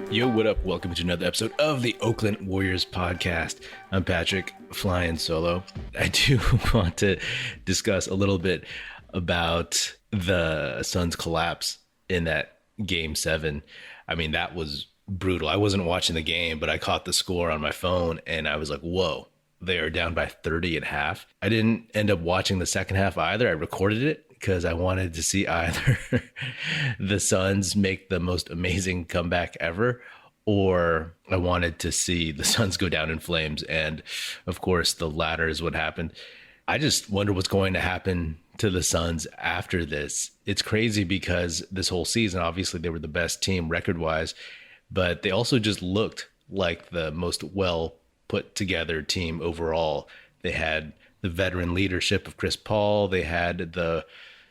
Yo, what up? Welcome to another episode of the Oakland Warriors podcast. I'm Patrick, flying solo. I do want to discuss a little bit about the Suns' collapse in that game 7. I mean, that was brutal. I wasn't watching the game, but I caught the score on my phone and I was like, whoa, they are down by 30 at half. I didn't end up watching the second half either. I recorded it because I wanted to see either the Suns make the most amazing comeback ever, or I wanted to see the Suns go down in flames. And of course, the latter is what happened. I just wonder what's going to happen to the Suns after this. It's crazy because this whole season, obviously they were the best team record-wise, but they also just looked like the most well put together team overall. They had the veteran leadership of Chris Paul. They had the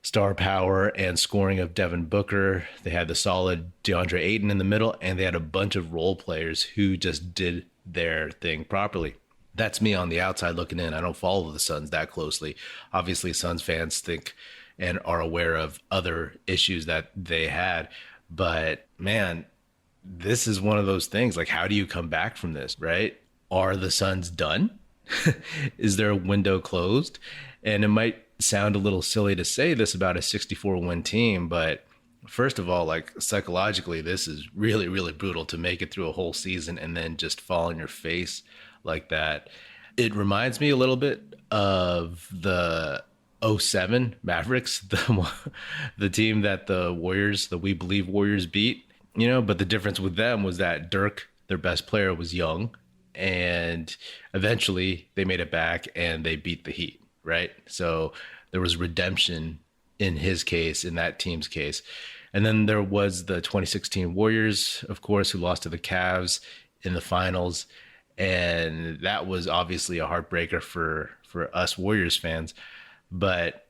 star power and scoring of Devin Booker. They had the solid DeAndre Ayton in the middle, and they had a bunch of role players who just did their thing properly. That's me on the outside looking in. I don't follow the Suns that closely. Obviously, Suns fans think and are aware of other issues that they had. But man, this is one of those things. Like, how do you come back from this, right? Are the Suns done? Is their window closed? And it might sound a little silly to say this about a 64-win team, but first of all, like psychologically, this is really, really brutal to make it through a whole season and then just fall on your face like that. It reminds me a little bit of the 07 Mavericks, the team that the Warriors, the We Believe Warriors beat, but the difference with them was that Dirk, their best player, was young, and eventually they made it back and they beat the Heat, right? So there was redemption in his case, in that team's case. And then there was the 2016 Warriors, of course, who lost to the Cavs in the finals. And that was obviously a heartbreaker for us Warriors fans. But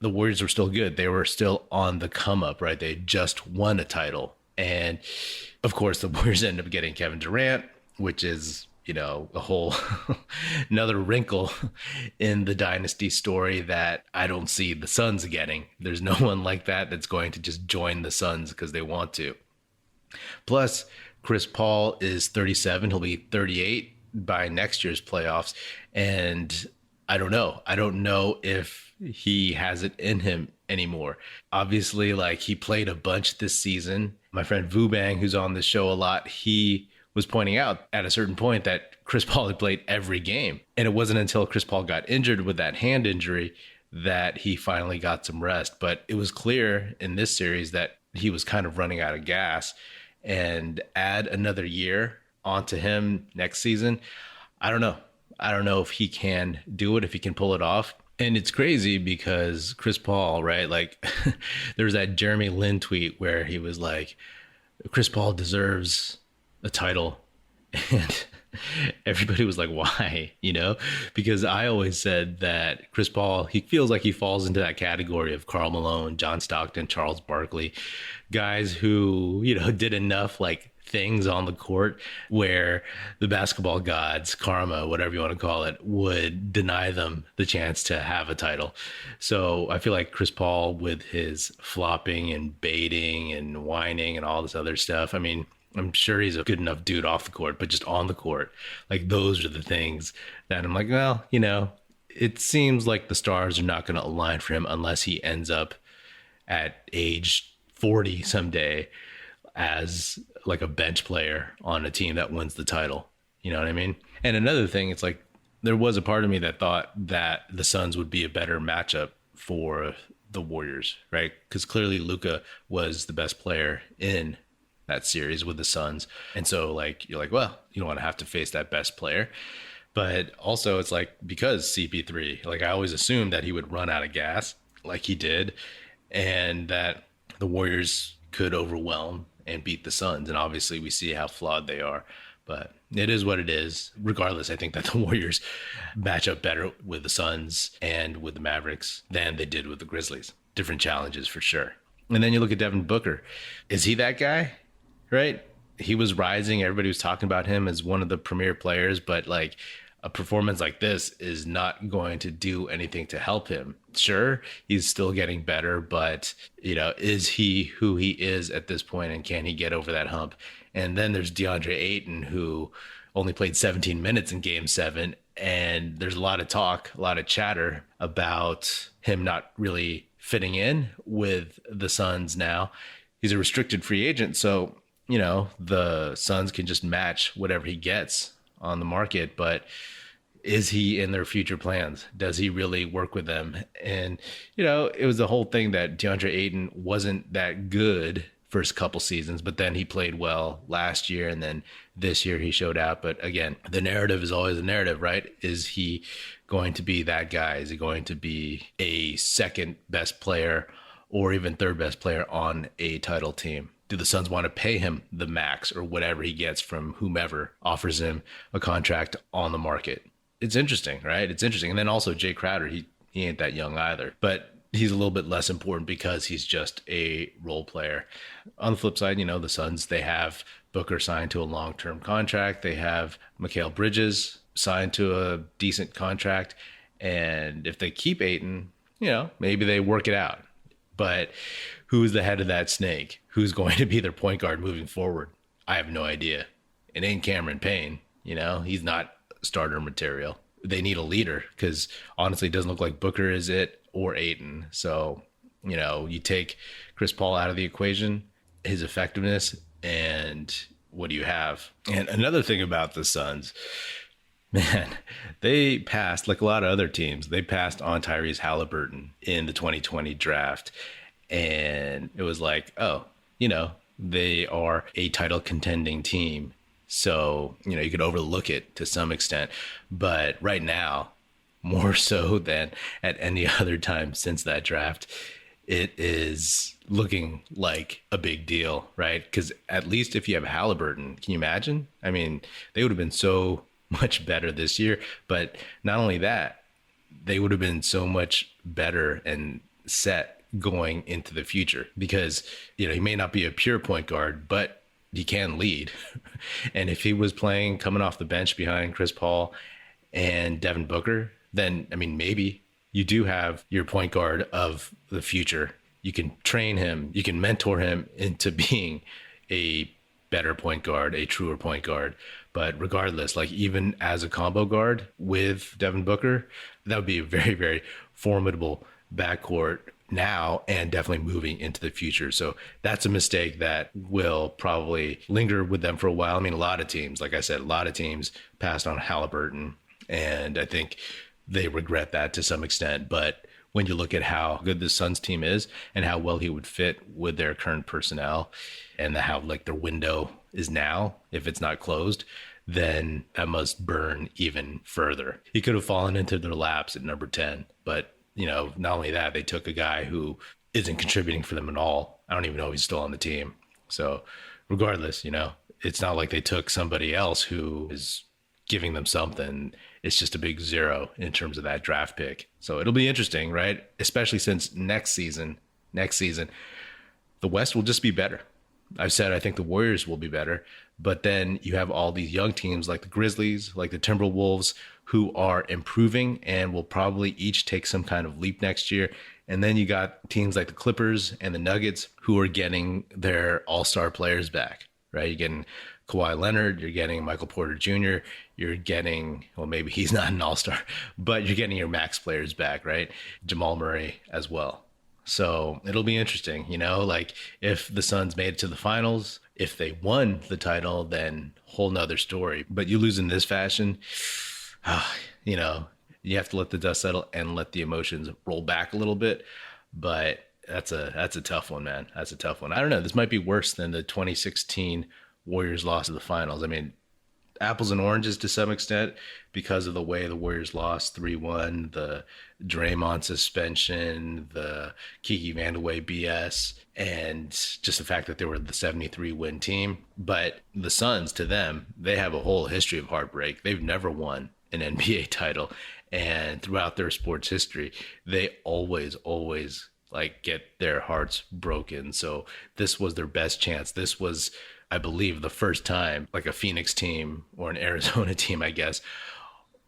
the Warriors were still good. They were still on the come up, right? They just won a title. And of course, the Warriors ended up getting Kevin Durant, which is, a whole another wrinkle in the dynasty story that I don't see the Suns getting. There's no one like that that's going to just join the Suns because they want to. Plus, Chris Paul is 37. He'll be 38 by next year's playoffs. And I don't know. I don't know if he has it in him anymore. Obviously, like, he played a bunch this season. My friend Vubang, who's on the show a lot, he was pointing out at a certain point that Chris Paul had played every game. And it wasn't until Chris Paul got injured with that hand injury that he finally got some rest. But it was clear in this series that he was kind of running out of gas. And add another year onto him next season, I don't know. I don't know if he can do it, if he can pull it off. And it's crazy because Chris Paul, right? Like, there was that Jeremy Lin tweet where he was like, Chris Paul deserves a title. And everybody was like, why? Because I always said that Chris Paul, he feels like he falls into that category of Karl Malone, John Stockton, Charles Barkley, guys who, did enough like things on the court where the basketball gods, karma, whatever you want to call it, would deny them the chance to have a title. So I feel like Chris Paul, with his flopping and baiting and whining and all this other stuff, I mean, I'm sure he's a good enough dude off the court, but just on the court, like, those are the things that I'm like, well, it seems like the stars are not going to align for him unless he ends up at age 40 someday as like a bench player on a team that wins the title. You know what I mean? And another thing, it's like, there was a part of me that thought that the Suns would be a better matchup for the Warriors, right? Because clearly Luka was the best player in that series with the Suns. And so, like, you're like, well, you don't want to have to face that best player. But also, it's like, because CP3, like, I always assumed that he would run out of gas like he did, and that the Warriors could overwhelm and beat the Suns. And obviously we see how flawed they are, but it is what it is. Regardless, I think that the Warriors match up better with the Suns and with the Mavericks than they did with the Grizzlies. Different challenges for sure. And then you look at Devin Booker. Is he that guy? Right? He was rising. Everybody was talking about him as one of the premier players, but like, a performance like this is not going to do anything to help him. Sure, he's still getting better, but is he who he is at this point, and can he get over that hump? And then there's DeAndre Ayton, who only played 17 minutes in game 7, and there's a lot of talk, a lot of chatter about him not really fitting in with the Suns now. He's a restricted free agent, so the Suns can just match whatever he gets on the market, but is he in their future plans? Does he really work with them? And, it was the whole thing that DeAndre Ayton wasn't that good first couple seasons, but then he played well last year, and then this year he showed out. But again, the narrative is always a narrative, right? Is he going to be that guy? Is he going to be a second best player or even third best player on a title team? Do the Suns want to pay him the max or whatever he gets from whomever offers him a contract on the market? It's interesting, right? It's interesting. And then also Jay Crowder, he ain't that young either, but he's a little bit less important because he's just a role player. On the flip side, the Suns, they have Booker signed to a long-term contract. They have Mikal Bridges signed to a decent contract. And if they keep Ayton, maybe they work it out. But who's the head of that snake? Who's going to be their point guard moving forward? I have no idea. It ain't Cameron Payne. He's not starter material. They need a leader because honestly, it doesn't look like Booker is it or Ayton. So, you take Chris Paul out of the equation, his effectiveness, and what do you have? And another thing about the Suns, man, they passed, like a lot of other teams, they passed on Tyrese Haliburton in the 2020 draft. And it was like, oh, they are a title contending team. So, you could overlook it to some extent. But right now, more so than at any other time since that draft, it is looking like a big deal, right? Because at least if you have Haliburton, can you imagine? I mean, they would have been so much better this year. But not only that, they would have been so much better and set going into the future because, he may not be a pure point guard, but he can lead. And if he was playing coming off the bench behind Chris Paul and Devin Booker, then, maybe you do have your point guard of the future. You can train him, you can mentor him into being a better point guard, a truer point guard. But regardless, like even as a combo guard with Devin Booker, that would be a very, very formidable backcourt now and definitely moving into the future. So that's a mistake that will probably linger with them for a while. A lot of teams, like I said, a lot of teams passed on Haliburton, and I think they regret that to some extent. But when you look at how good the Suns team is and how well he would fit with their current personnel and how like their window is now, if it's not closed, then that must burn even further. He could have fallen into their laps at number 10, but not only that, they took a guy who isn't contributing for them at all. I don't even know if he's still on the team. So regardless, it's not like they took somebody else who is giving them something. It's just a big zero in terms of that draft pick. So it'll be interesting, right? Especially since next season, the West will just be better. I've said I think the Warriors will be better, but then you have all these young teams like the Grizzlies, like the Timberwolves, who are improving and will probably each take some kind of leap next year. And then you got teams like the Clippers and the Nuggets who are getting their all-star players back, right? You're getting Kawhi Leonard, you're getting Michael Porter Jr., you're getting, well, maybe he's not an all-star, but you're getting your max players back, right? Jamal Murray as well. So it'll be interesting, like if the Suns made it to the finals, if they won the title, then whole nother story. But you lose in this fashion, you have to let the dust settle and let the emotions roll back a little bit. But that's a tough one, man. That's a tough one. I don't know. This might be worse than the 2016 Warriors lost to the finals. Apples and oranges to some extent because of the way the Warriors lost 3-1, the Draymond suspension, the Kiki Vandeweghe BS, and just the fact that they were the 73-win team. But the Suns, to them, they have a whole history of heartbreak. They've never won an NBA title. And throughout their sports history, they always like get their hearts broken. So this was their best chance. This was, I believe, the first time like a Phoenix team or an Arizona team, I guess,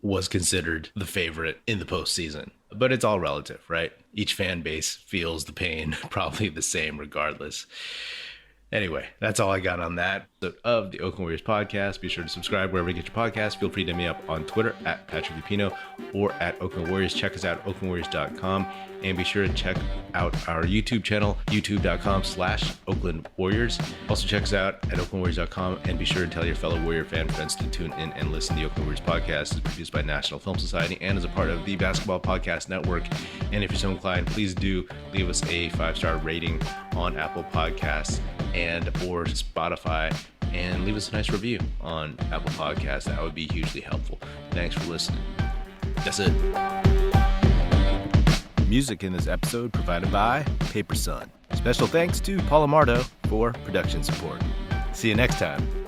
was considered the favorite in the postseason. But it's all relative, right? Each fan base feels the pain probably the same regardless. Anyway, that's all I got on that of the Oakland Warriors podcast. Be sure to subscribe wherever you get your podcast. Feel free to hit me up on Twitter at Patrick Epino or at Oakland Warriors. Check us out at oaklandwarriors.com, and be sure to check out our YouTube channel, youtube.com/Oakland Warriors. Also check us out at oaklandwarriors.com, and be sure to tell your fellow Warrior fan friends to tune in and listen to the Oakland Warriors podcast. It's produced by National Film Society and is a part of the Basketball Podcast Network. And if you're so inclined, please do leave us a 5-star rating on Apple Podcasts and or Spotify, and leave us a nice review on Apple Podcasts. That would be hugely helpful. Thanks for listening. That's it. Music in this episode provided by Paper Sun. Special thanks to Paul Amardo for production support. See you next time.